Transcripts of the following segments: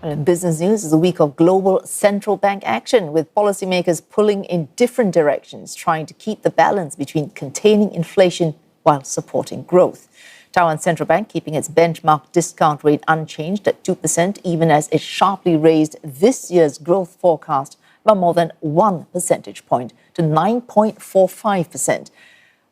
Well, in business news, is a week of global central bank action, with policymakers pulling in different directions, trying to keep the balance between containing inflation while supporting growth. Taiwan Central Bank keeping its benchmark discount rate unchanged at 2%, even as it sharply raised this year's growth forecast by more than 1 percentage point to 9.45%.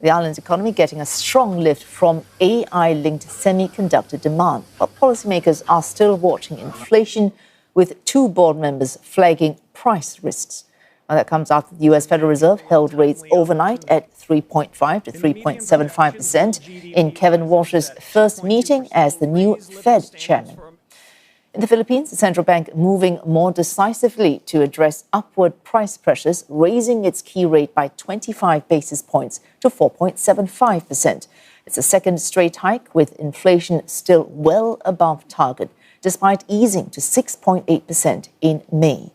The island's economy getting a strong lift from AI-linked semiconductor demand. But policymakers are still watching inflation, with 2 board members flagging price risks. Now, that comes after the U.S. Federal Reserve held rates overnight at 3.5 to 3.75% in Kevin Walsh's first meeting as the new Fed chairman. In the Philippines, the central bank moving more decisively to address upward price pressures, raising its key rate by 25 basis points to 4.75%. It's the second straight hike, with inflation still well above target, despite easing to 6.8% in May.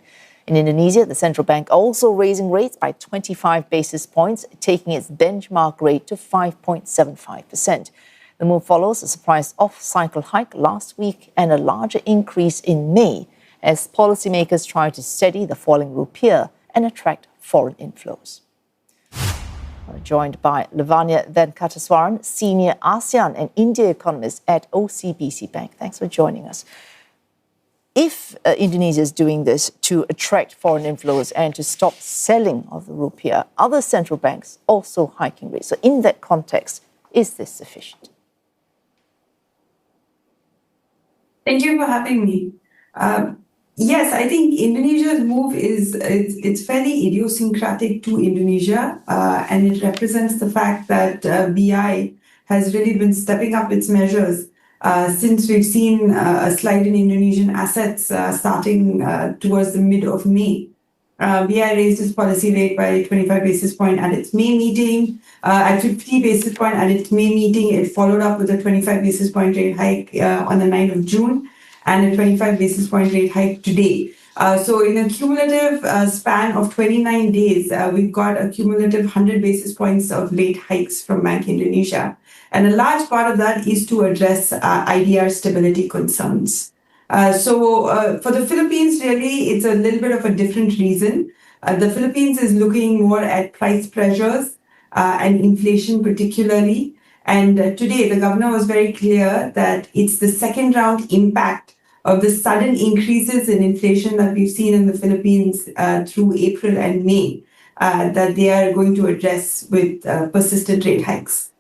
In Indonesia, the central bank also raising rates by 25 basis points, taking its benchmark rate to 5.75%. The move follows a surprise off-cycle hike last week and a larger increase in May, as policymakers try to steady the falling rupiah and attract foreign inflows. We're joined by Lavanya Venkataswaran, senior ASEAN and India economist at OCBC Bank. Thanks for joining us. If Indonesia is doing this to attract foreign inflows and to stop selling of the rupiah, other central banks also hiking rates. So in that context, is this sufficient? Thank you for having me. Yes, I think Indonesia's move it's fairly idiosyncratic to Indonesia, and it represents the fact that BI has really been stepping up its measures since we've seen a slide in Indonesian assets starting towards the mid of May. BI raised its policy rate by 25 basis points at its May meeting. At 50 basis points at its May meeting, it followed up with a 25 basis point rate hike on the 9th of June and a 25 basis point rate hike today. So in a cumulative span of 29 days, we've got a cumulative 100 basis points of rate hikes from Bank Indonesia. And a large part of that is to address IDR stability concerns. So for the Philippines, really, it's a little bit of a different reason. The Philippines is looking more at price pressures and inflation particularly. And today, the governor was very clear that it's the second round impact of the sudden increases in inflation that we've seen in the Philippines through April and May that they are going to address with persistent rate hikes.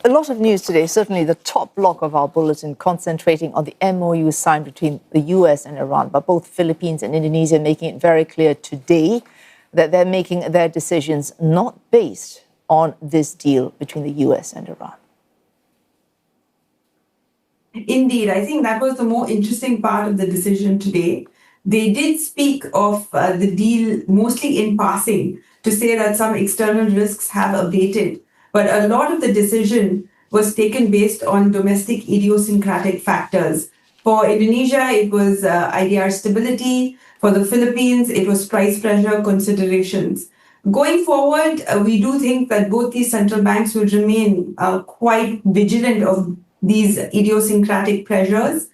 A lot of news today, certainly the top block of our bulletin, concentrating on the MOU signed between the US and Iran, but both Philippines and Indonesia making it very clear today that they're making their decisions not based on this deal between the US and Iran. Indeed, I think that was the more interesting part of the decision today. They did speak of the deal mostly in passing to say that some external risks have abated. But a lot of the decision was taken based on domestic idiosyncratic factors. For Indonesia, it was IDR stability. For the Philippines, it was price pressure considerations. Going forward, we do think that both these central banks will remain quite vigilant of these idiosyncratic pressures.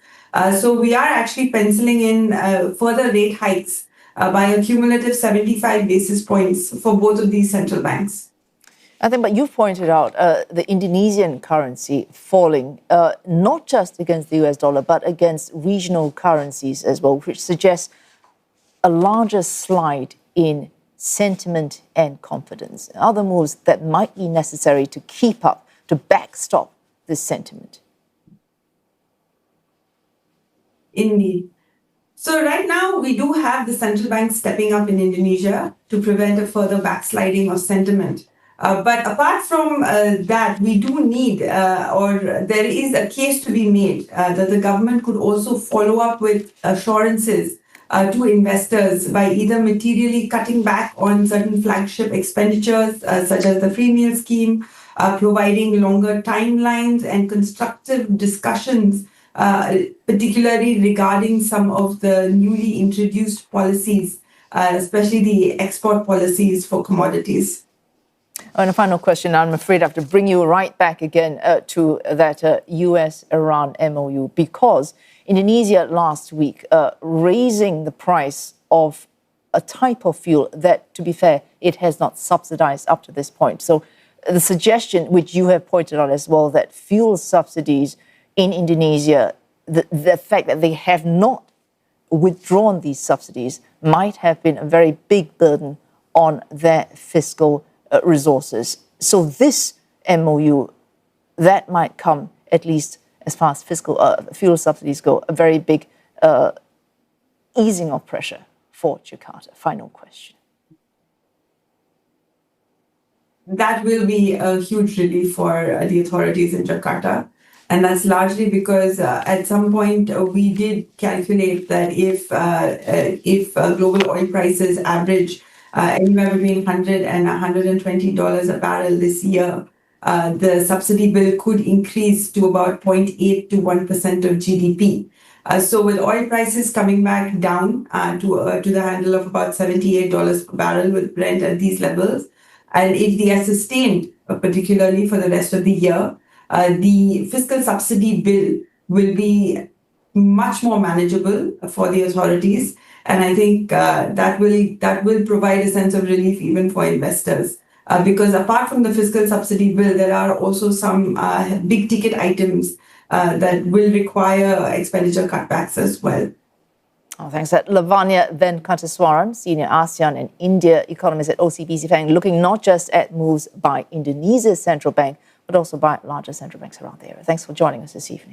So we are actually penciling in further rate hikes by a cumulative 75 basis points for both of these central banks. I think, but you've pointed out the Indonesian currency falling, not just against the US dollar, but against regional currencies as well, which suggests a larger slide in sentiment and confidence. Other moves that might be necessary to keep up, to backstop this sentiment. Indeed. So right now, we do have the central bank stepping up in Indonesia to prevent a further backsliding of sentiment. But apart from that, we do need, or there is a case to be made that the government could also follow up with assurances to investors by either materially cutting back on certain flagship expenditures, such as the free meal scheme, providing longer timelines and constructive discussions, particularly regarding some of the newly introduced policies, especially the export policies for commodities. And a final question, I'm afraid I have to bring you right back again to that US-Iran MOU, because Indonesia last week raising the price of a type of fuel that, to be fair, it has not subsidized up to this point. So the suggestion, which you have pointed out as well, that fuel subsidies in Indonesia, the fact that they have not withdrawn these subsidies might have been a very big burden on their fiscal resources. So this MOU, that might come, at least as far as fiscal fuel subsidies go, a very big easing of pressure for Jakarta. Final question. That will be a huge relief for the authorities in Jakarta. And that's largely because at some point we did calculate that if global oil prices average anywhere between $100 and $120 a barrel this year, the subsidy bill could increase to about 0.8 to 1% of GDP. So with oil prices coming back down to the handle of about $78 per barrel with Brent at these levels, and if they are sustained, particularly for the rest of the year, the fiscal subsidy bill will be much more manageable for the authorities. And I think that will provide a sense of relief even for investors. Because apart from the fiscal subsidy bill, there are also some big ticket items that will require expenditure cutbacks as well. Oh, thanks. Lavanya Venkateswaran, Senior ASEAN and India economist at OCBC Bank, looking not just at moves by Indonesia's central bank, but also by larger central banks around the area. Thanks for joining us this evening.